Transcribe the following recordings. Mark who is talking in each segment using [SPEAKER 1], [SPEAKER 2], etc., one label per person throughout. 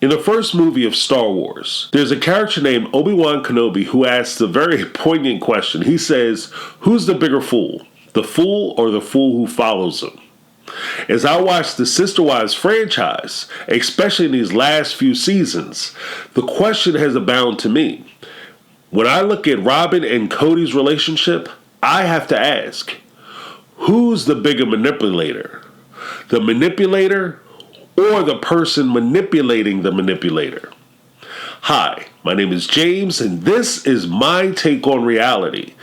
[SPEAKER 1] In the first movie of Star Wars, there's a character named Obi-Wan Kenobi who asks a very poignant question. He says, who's the bigger fool? The fool or the fool who follows him? As I watch the Sister Wives franchise, especially in these last few seasons, the question has abounded to me. When I look at Robyn and Kody's relationship, I have to ask, who's the bigger manipulator? The manipulator or the person manipulating the manipulator? Hi, my name is James, and this is my take on reality.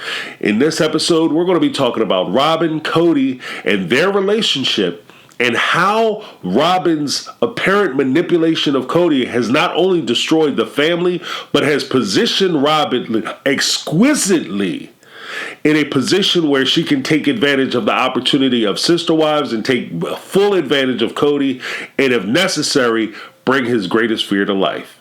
[SPEAKER 1] In this episode, we're going to be talking about Robyn, Kody, and their relationship, and how Robyn's apparent manipulation of Kody has not only destroyed the family, but has positioned Robyn exquisitely in a position where she can take advantage of the opportunity of Sister Wives and take full advantage of Kody, and if necessary, bring his greatest fear to life.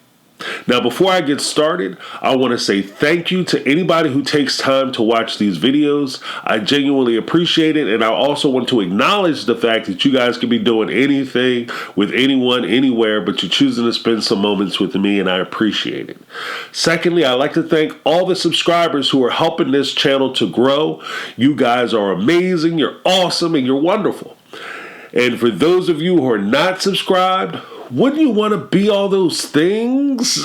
[SPEAKER 1] Now, before I get started, I want to say thank you to anybody who takes time to watch these videos. I genuinely appreciate it, and I also want to acknowledge the fact that you guys can be doing anything with anyone, anywhere, but you're choosing to spend some moments with me, and I appreciate it. Secondly, I'd like to thank all the subscribers who are helping this channel to grow. You guys are amazing, you're awesome, and you're wonderful. And for those of you who are not subscribed, wouldn't you want to be all those things?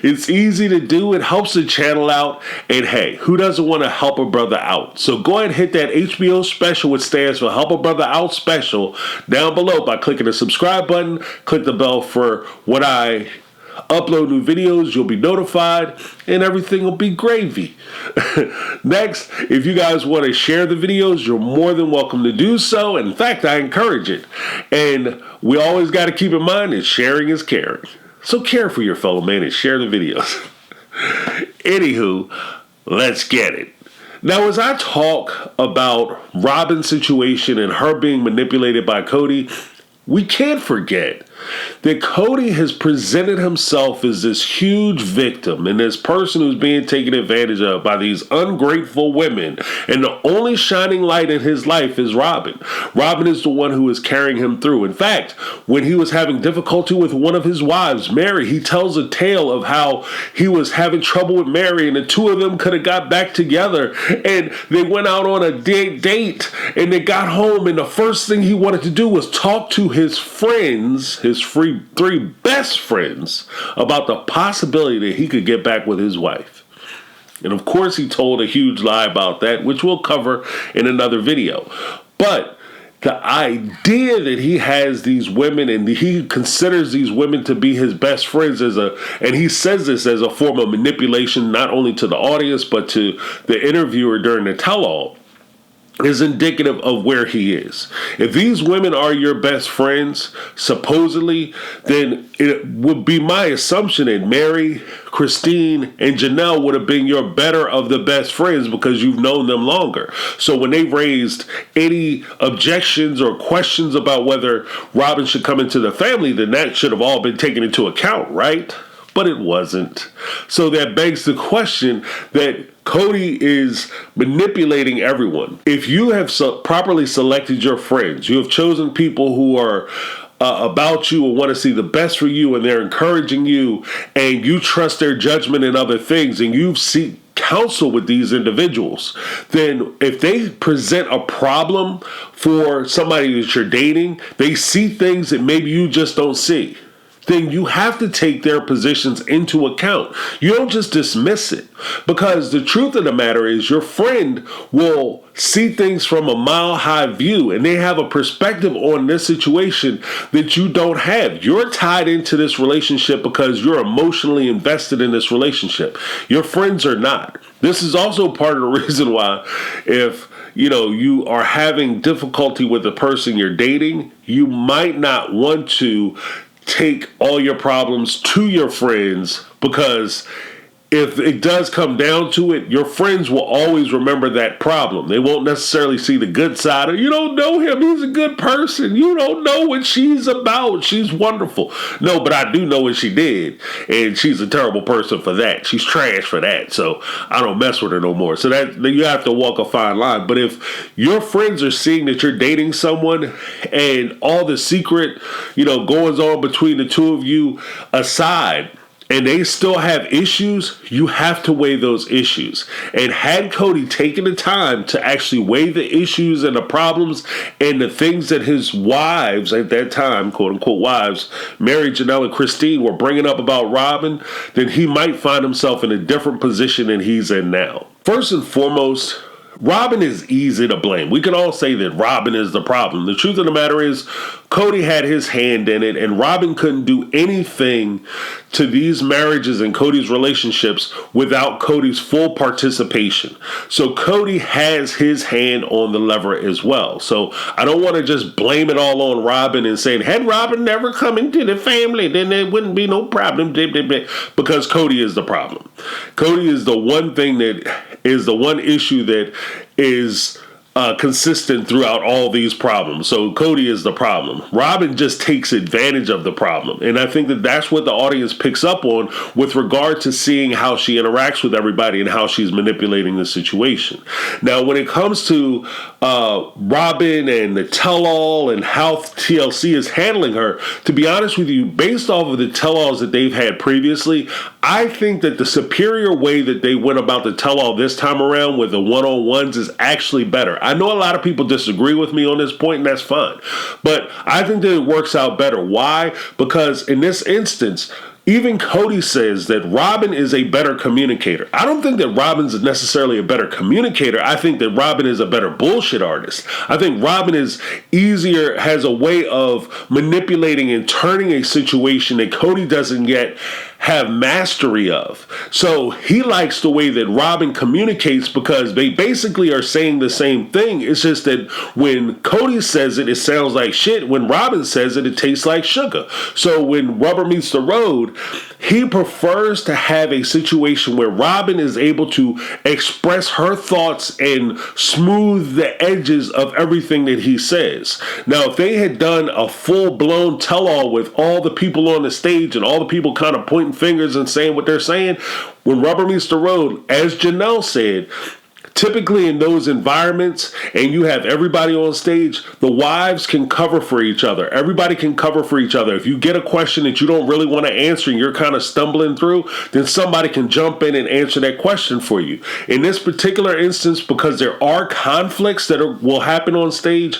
[SPEAKER 1] It's easy to do. It helps the channel out. And hey, who doesn't want to help a brother out? So go ahead and hit that HBO special, which stands for Help a Brother Out special, down below by clicking the subscribe button. Click the bell for when I upload new videos. You'll be notified, and everything will be gravy. Next, if you guys want to share the videos, you're more than welcome to do so. In fact, I encourage it. And we always got to keep in mind that sharing is caring. So care for your fellow man and share the videos. Anywho, let's get it. Now, as I talk about Robyn's situation and her being manipulated by Kody, we can't forget that Kody has presented himself as this huge victim and this person who's being taken advantage of by these ungrateful women. And the only shining light in his life is Robyn. Robyn is the one who is carrying him through. In fact, when he was having difficulty with one of his wives, Meri, he tells a tale of how he was having trouble with Meri, and the two of them could have got back together, and they went out on a date, and they got home, and the first thing he wanted to do was talk to his friends, his three best friends, about the possibility that he could get back with his wife. And of course, he told a huge lie about that, which we'll cover in another video. But the idea that he has these women and he considers these women to be his best friends and he says this as a form of manipulation, not only to the audience, but to the interviewer during the tell-all, is indicative of where he is. If these women are your best friends, supposedly, then it would be my assumption that Meri, Christine, and Janelle would have been your better of the best friends because you've known them longer. So when they raised any objections or questions about whether Robyn should come into the family, then that should have all been taken into account, right? But it wasn't. So that begs the question that Kody is manipulating everyone. If you have properly selected your friends, you have chosen people who are about you and want to see the best for you, and they're encouraging you, and you trust their judgment and other things, and you seek counsel with these individuals, then if they present a problem for somebody that you're dating, they see things that maybe you just don't see, then you have to take their positions into account. You don't just dismiss it, because the truth of the matter is your friend will see things from a mile-high view, and they have a perspective on this situation that you don't have. You're tied into this relationship because you're emotionally invested in this relationship. Your friends are not. This is also part of the reason why if you are having difficulty with the person you're dating, you might not want to take all your problems to your friends, because if it does come down to it, your friends will always remember that problem. They won't necessarily see the good side of, you don't know him, he's a good person. You don't know what she's about. She's wonderful. No, but I do know what she did. And she's a terrible person for that. She's trash for that. So I don't mess with her no more. So that you have to walk a fine line. But if your friends are seeing that you're dating someone and all the secret, goings on between the two of you aside, and they still have issues, you have to weigh those issues. And had Kody taken the time to actually weigh the issues and the problems and the things that his wives at that time, quote unquote wives, Meri, Janelle, and Christine were bringing up about Robyn, then he might find himself in a different position than he's in now. First and foremost, Robyn is easy to blame. We can all say that Robyn is the problem. The truth of the matter is, Kody had his hand in it, and Robyn couldn't do anything to these marriages and Kody's relationships without Kody's full participation. So Kody has his hand on the lever as well. So I don't want to just blame it all on Robyn and saying, had Robyn never come into the family, then there wouldn't be no problem, because Kody is the problem. Kody is the one thing that is the one issue that is consistent throughout all these problems. So Kody is the problem. Robyn just takes advantage of the problem. And I think that that's what the audience picks up on with regard to seeing how she interacts with everybody and how she's manipulating the situation. Now, when it comes to Robyn and the tell-all and how TLC is handling her, to be honest with you, based off of the tell-alls that they've had previously, I think that the superior way that they went about the tell-all this time around with the one-on-ones is actually better. I know a lot of people disagree with me on this point, and that's fine. But I think that it works out better. Why? Because in this instance, even Kody says that Robyn is a better communicator. I don't think that Robyn's necessarily a better communicator. I think that Robyn is a better bullshit artist. I think Robyn is easier, has a way of manipulating and turning a situation that Kody doesn't yet have mastery of. So he likes the way that Robyn communicates because they basically are saying the same thing. It's just that when Kody says it, it sounds like shit. When Robyn says it, it tastes like sugar. So when rubber meets the road, he prefers to have a situation where Robyn is able to express her thoughts and smooth the edges of everything that he says. Now, if they had done a full-blown tell-all with all the people on the stage and all the people kind of pointing fingers and saying what they're saying, when rubber meets the road, as Janelle said, typically in those environments and you have everybody on stage, the wives can cover for each other. Everybody can cover for each other. If you get a question that you don't really want to answer and you're kind of stumbling through, then somebody can jump in and answer that question for you. In this particular instance, because there are conflicts that will happen on stage,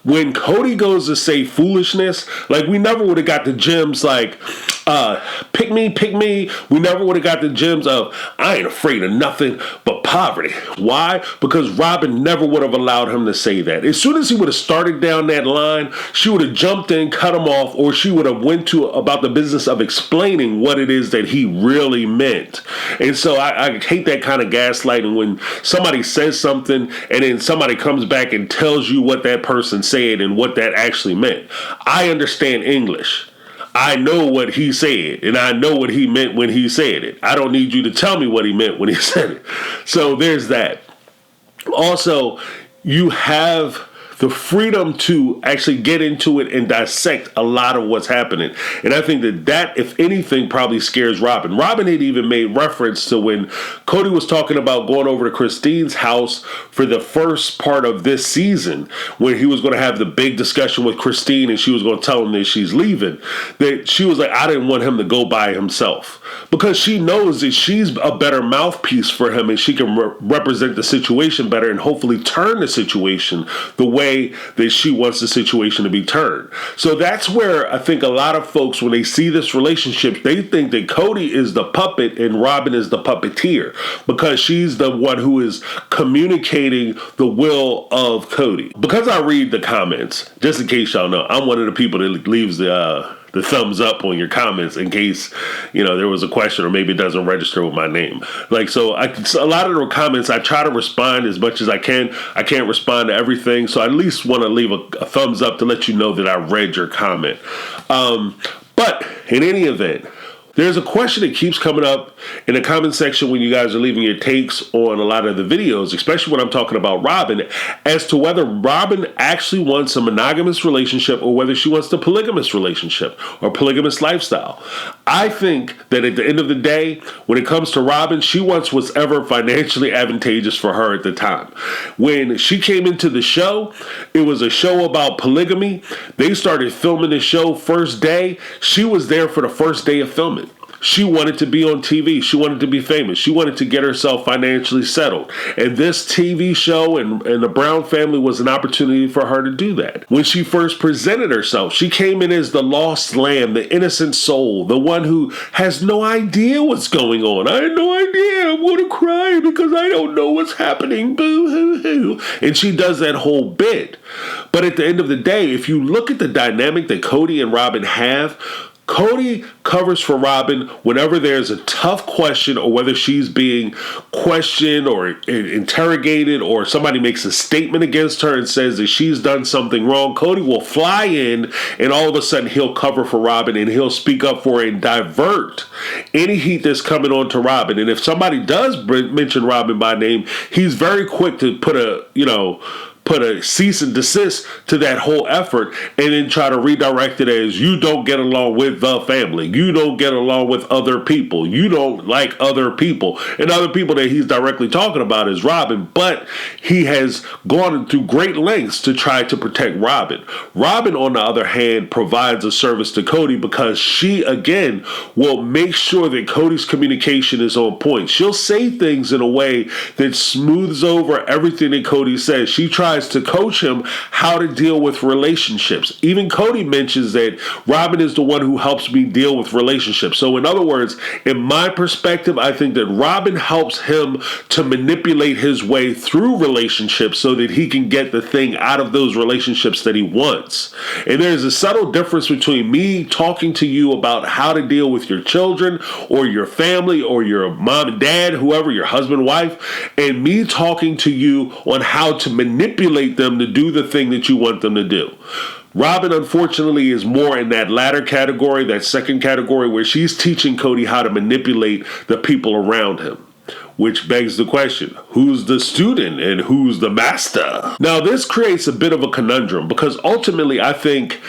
[SPEAKER 1] when Kody goes to say foolishness, like we never would have got the gems like, pick me. We never would have got the gems of, I ain't afraid of nothing but poverty. Why? Because Robyn never would have allowed him to say that. As soon as he would have started down that line, she would have jumped in, cut him off, or she would have went to about the business of explaining what it is that he really meant. And so I hate that kind of gaslighting when somebody says something and then somebody comes back and tells you what that person said and what that actually meant. I understand English. I know what he said, and I know what he meant when he said it. I don't need you to tell me what he meant when he said it. So there's that. Also, you have the freedom to actually get into it and dissect a lot of what's happening. And I think that, if anything, probably scares Robyn. Robyn had even made reference to when Kody was talking about going over to Christine's house for the first part of this season, when he was going to have the big discussion with Christine and she was going to tell him that she's leaving, that she was like, I didn't want him to go by himself. Because she knows that she's a better mouthpiece for him and she can represent the situation better and hopefully turn the situation the way that she wants the situation to be turned. So that's where I think a lot of folks, when they see this relationship, they think that Kody is the puppet and Robyn is the puppeteer because she's the one who is communicating the will of Kody. Because I read the comments, just in case y'all know, I'm one of the people that leaves the thumbs up on your comments in case, there was a question or maybe it doesn't register with my name. So a lot of the comments, I try to respond as much as I can. I can't respond to everything, so I at least want to leave a thumbs up to let you know that I read your comment. But in any event, There's a question that keeps coming up in the comment section when you guys are leaving your takes on a lot of the videos, especially when I'm talking about Robyn, as to whether Robyn actually wants a monogamous relationship or whether she wants the polygamous relationship or polygamous lifestyle. I think that at the end of the day, when it comes to Robyn, she wants what's ever financially advantageous for her at the time. When she came into the show, it was a show about polygamy. They started filming the show first day. She was there for the first day of filming. She wanted to be on TV. She wanted to be famous. She wanted to get herself financially settled. And this TV show and the Brown family was an opportunity for her to do that. When she first presented herself, she came in as the lost lamb, the innocent soul, the one who has no idea what's going on. I had no idea. I'm going to cry because I don't know what's happening. Boo hoo hoo. And she does that whole bit. But at the end of the day, if you look at the dynamic that Kody and Robyn have, Kody covers for Robyn whenever there's a tough question or whether she's being questioned or interrogated or somebody makes a statement against her and says that she's done something wrong. Kody will fly in and all of a sudden he'll cover for Robyn and he'll speak up for her and divert any heat that's coming on to Robyn. And if somebody does mention Robyn by name, he's very quick to put a cease and desist to that whole effort and then try to redirect it as you don't get along with the family. You don't get along with other people. You don't like other people. And other people that he's directly talking about is Robyn, but he has gone through great lengths to try to protect Robyn. Robyn, on the other hand, provides a service to Kody because she, again, will make sure that Kody's communication is on point. She'll say things in a way that smooths over everything that Kody says. She tries to coach him how to deal with relationships. Even Kody mentions that Robyn is the one who helps me deal with relationships. So in other words, in my perspective, I think that Robyn helps him to manipulate his way through relationships so that he can get the thing out of those relationships that he wants. And there's a subtle difference between me talking to you about how to deal with your children or your family or your mom and dad, whoever, your husband, wife, and me talking to you on how to manipulate them to do the thing that you want them to do. Robyn, unfortunately, is more in that latter category, that second category, where she's teaching Kody how to manipulate the people around him. Which begs the question, who's the student and who's the master? Now, this creates a bit of a conundrum because ultimately I think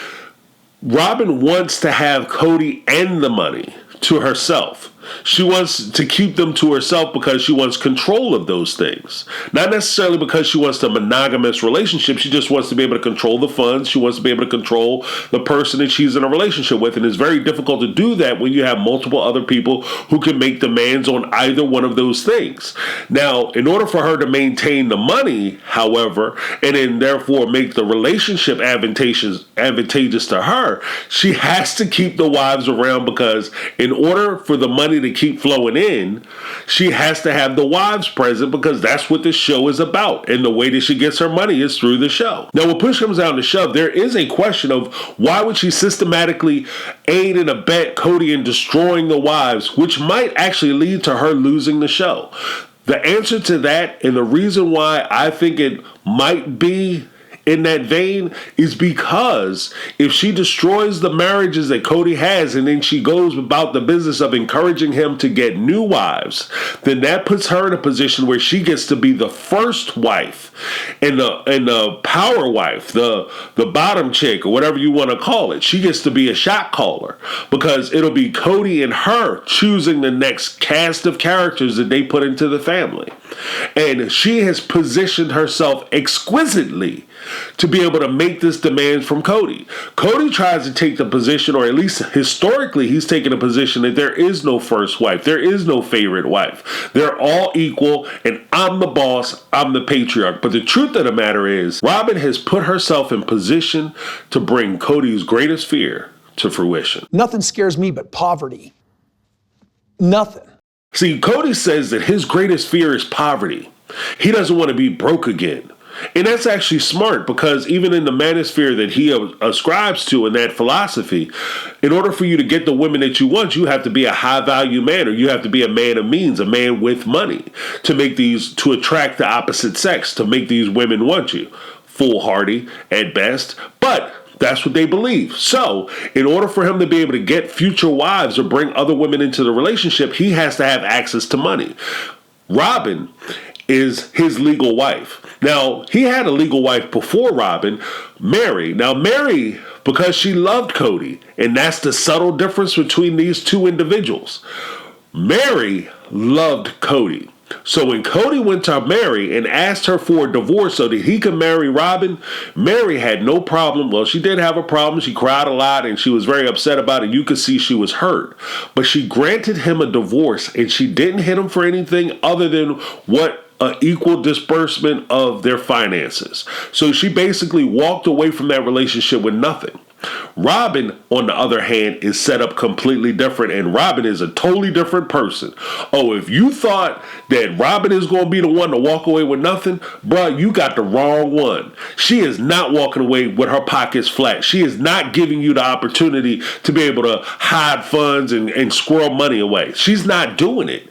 [SPEAKER 1] Robyn wants to have Kody and the money to herself. She wants to keep them to herself because she wants control of those things. Not necessarily because she wants a monogamous relationship. She just wants to be able to control the funds. She wants to be able to control the person that she's in a relationship with. And it's very difficult to do that when you have multiple other people who can make demands on either one of those things. Now, in order for her to maintain the money, however, and then therefore make the relationship advantageous to her, she has to keep the wives around because in order for the money to keep flowing in, she has to have the wives present because that's what the show is about. And the way that she gets her money is through the show. Now, when push comes down to shove, there is a question of why would she systematically aid and abet Kody in destroying the wives, which might actually lead to her losing the show. The answer to that and the reason why I think it might be in that vein is because if she destroys the marriages that Kody has and then she goes about the business of encouraging him to get new wives, then that puts her in a position where she gets to be the first wife and the power wife, the bottom chick or whatever you want to call it. She gets to be a shot caller because it'll be Kody and her choosing the next cast of characters that they put into the family. And she has positioned herself exquisitely to be able to make this demand from Kody. Kody tries to take the position, or at least historically, he's taken a position that there is no first wife. There is no favorite wife. They're all equal, and I'm the boss. I'm the patriarch. But the truth of the matter is, Robyn has put herself in position to bring Kody's greatest fear to fruition.
[SPEAKER 2] Nothing scares me but poverty. Nothing.
[SPEAKER 1] See, Kody says that his greatest fear is poverty. He doesn't want to be broke again. And that's actually smart because even in the manosphere that he ascribes to in that philosophy, in order for you to get the women that you want, you have to be a high value man, or you have to be a man of means, a man with money to attract the opposite sex, to make these women want you. Foolhardy at best, but That's what they believe. So, in order for him to be able to get future wives or bring other women into the relationship, he has to have access to money. Robyn is his legal wife. Now, he had a legal wife before Robyn, Meri. Now, Meri, because she loved Kody, and that's the subtle difference between these two individuals. Meri loved Kody. So when Kody went to Meri and asked her for a divorce so that he could marry Robyn, Meri had no problem. Well, she did have a problem. She cried a lot and she was very upset about it. You could see she was hurt. But she granted him a divorce and she didn't hit him for anything other than what an equal disbursement of their finances. So she basically walked away from that relationship with nothing. Robyn, on the other hand, is set up completely different, and Robyn is a totally different person. Oh, if you thought that Robyn is going to be the one to walk away with nothing, bruh, you got the wrong one. She is not walking away with her pockets flat. She is not giving you the opportunity to be able to hide funds and squirrel money away. She's not doing it.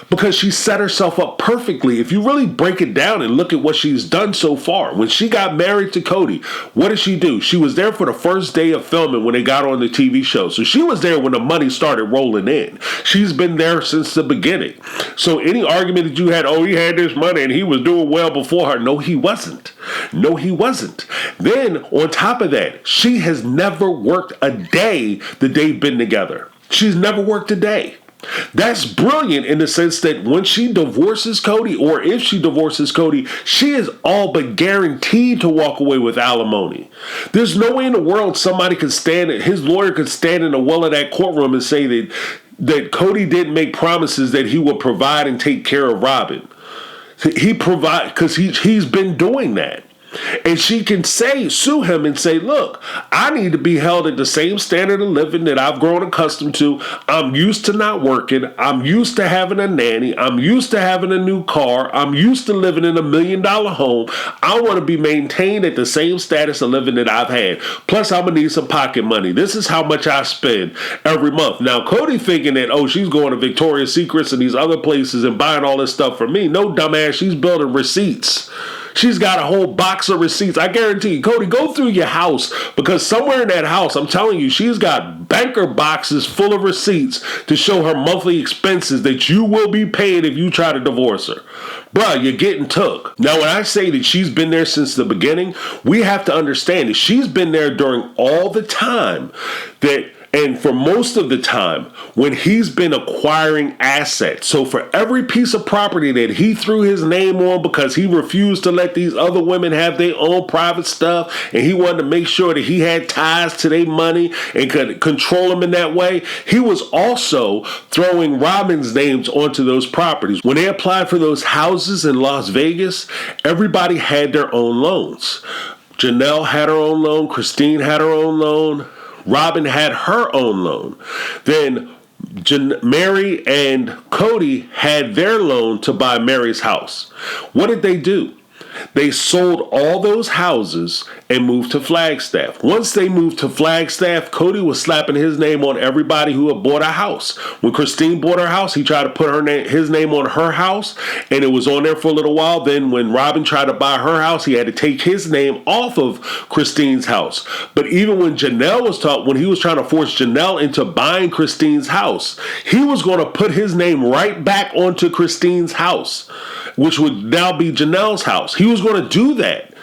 [SPEAKER 1] Because she set herself up perfectly. If you really break it down and look at what she's done so far. When she got married to Kody, what did she do? She was there for the first day of filming when they got on the TV show. So she was there when the money started rolling in. She's been there since the beginning. So any argument that you had, oh, he had this money and he was doing well before her. No, he wasn't. No, he wasn't. Then on top of that, she has never worked a day that they've been together. She's never worked a day. That's brilliant in the sense that when she divorces Kody, or if she divorces Kody, she is all but guaranteed to walk away with alimony. There's no way in the world somebody could stand it. His lawyer could stand in the well of that courtroom and say that Kody didn't make promises that he would provide and take care of Robyn. He provide because he's been doing that. And she can sue him and say, look, I need to be held at the same standard of living that I've grown accustomed to. I'm used to not working. I'm used to having a nanny. I'm used to having a new car. I'm used to living in $1 million home. I want to be maintained at the same status of living that I've had. Plus, I'm going to need some pocket money. This is how much I spend every month. Now, Kody thinking that, oh, she's going to Victoria's Secrets and these other places and buying all this stuff for me. No, dumbass, she's building receipts. She's got a whole box of receipts. I guarantee you, Kody, go through your house because somewhere in that house, I'm telling you, she's got banker boxes full of receipts to show her monthly expenses that you will be paid if you try to divorce her. Bruh, you're getting took. Now, when I say that she's been there since the beginning, we have to understand that she's been there during all the time and for most of the time when he's been acquiring assets. So for every piece of property that he threw his name on because he refused to let these other women have their own private stuff and he wanted to make sure that he had ties to their money and could control them in that way, he was also throwing Robyn's names onto those properties. When they applied for those houses in Las Vegas, everybody had their own loans. Janelle had her own loan. Christine had her own loan. Robyn had her own loan. Then Meri and Kody had their loan to buy Meri's house. What did they do? They sold all those houses and moved to Flagstaff. Once they moved to Flagstaff, Kody was slapping his name on everybody who had bought a house. When Christine bought her house, he tried to put his name on her house, and it was on there for a little while. Then when Robyn tried to buy her house, he had to take his name off of Christine's house. But even when when he was trying to force Janelle into buying Christine's house, he was going to put his name right back onto Christine's house, which would now be Janelle's house. He was going to do that.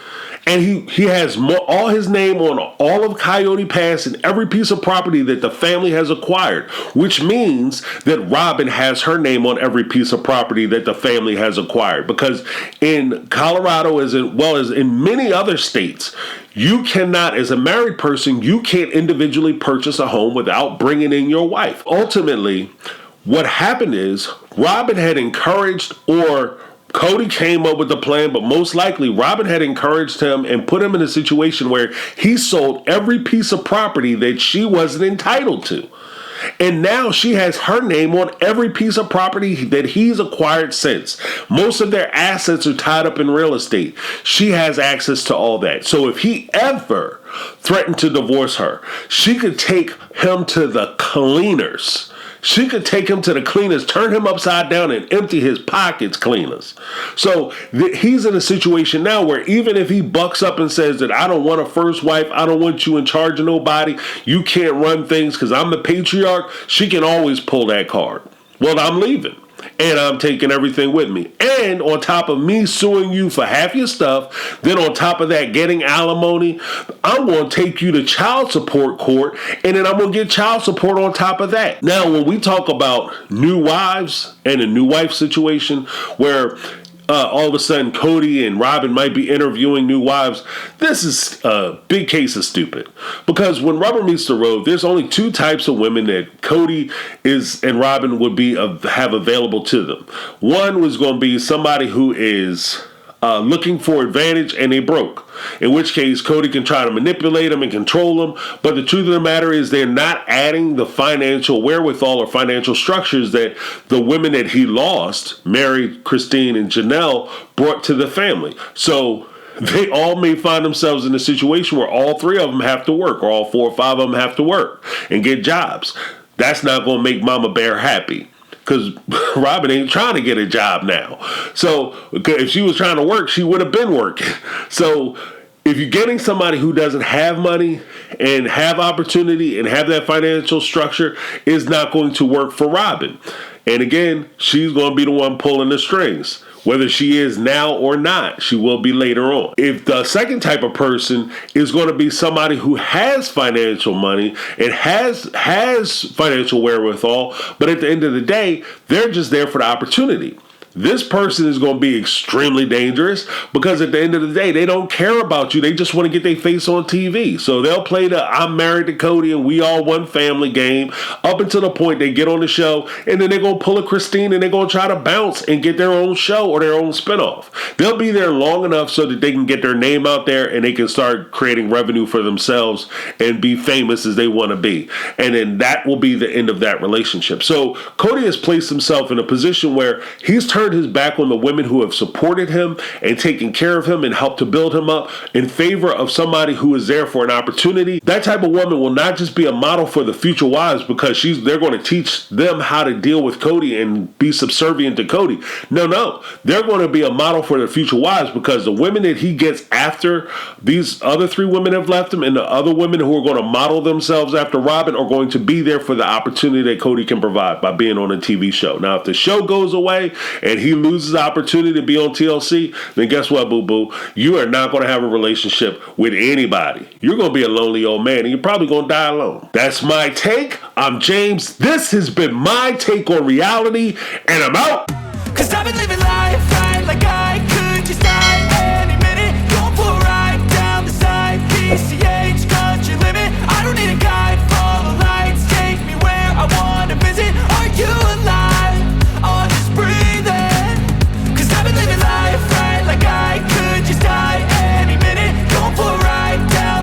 [SPEAKER 1] And he has all his name on all of Coyote Pass and every piece of property that the family has acquired, which means that Robyn has her name on every piece of property that the family has acquired. Because in Colorado, as well as in many other states, you cannot, as a married person, you can't individually purchase a home without bringing in your wife. Ultimately, what happened is Robyn had encouraged, or Kody came up with the plan, but most likely Robyn had encouraged him and put him in a situation where he sold every piece of property that she wasn't entitled to. And now she has her name on every piece of property that he's acquired since. Most of their assets are tied up in real estate. She has access to all that. So if he ever threatened to divorce her, she could take him to the cleaners. She could take him to the cleaners, turn him upside down, and empty his pockets cleaners. So he's in a situation now where even if he bucks up and says that I don't want a first wife, I don't want you in charge of nobody, you can't run things because I'm the patriarch, she can always pull that card. Well, I'm leaving. And I'm taking everything with me. And on top of me suing you for half your stuff, then on top of that getting alimony, I'm going to take you to child support court, and then I'm going to get child support on top of that. Now, when we talk about new wives and a new wife situation where all of a sudden Kody and Robyn might be interviewing new wives, this is a big case of stupid. Because when rubber meets the road, there's only two types of women that Kody and Robyn would have available to them. One was going to be somebody who is looking for advantage and they broke. In which case, Kody can try to manipulate them and control them. But the truth of the matter is they're not adding the financial wherewithal or financial structures that the women that he lost, Meri, Christine, and Janelle, brought to the family. So they all may find themselves in a situation where all three of them have to work, or all 4 or 5 of them have to work and get jobs. That's not going to make Mama Bear happy. Because Robyn ain't trying to get a job now. So if she was trying to work, she would have been working. So if you're getting somebody who doesn't have money and have opportunity and have that financial structure, is not going to work for Robyn. And again, she's going to be the one pulling the strings. Whether she is now or not, she will be later on. If the second type of person is going to be somebody who has financial money and has financial wherewithal, but at the end of the day, they're just there for the opportunity. This person is going to be extremely dangerous because at the end of the day, they don't care about you. They just want to get their face on TV. So they'll play the I'm married to Kody and we all one family game up until the point they get on the show, and then they're going to pull a Christine and they're going to try to bounce and get their own show or their own spinoff. They'll be there long enough so that they can get their name out there and they can start creating revenue for themselves and be famous as they want to be. And then that will be the end of that relationship. So Kody has placed himself in a position where he's turned his back on the women who have supported him and taken care of him and helped to build him up in favor of somebody who is there for an opportunity. That type of woman will not just be a model for the future wives because they're going to teach them how to deal with Kody and be subservient to Kody. No. They're going to be a model for the future wives because the women that he gets after these other 3 women have left him and the other women who are going to model themselves after Robyn are going to be there for the opportunity that Kody can provide by being on a TV show. Now, if the show goes away and he loses the opportunity to be on TLC, then guess what, boo-boo? You are not going to have a relationship with anybody. You're going to be a lonely old man, and you're probably going to die alone. That's my take. I'm James. This has been my take on reality, and I'm out. 'Cause I've been living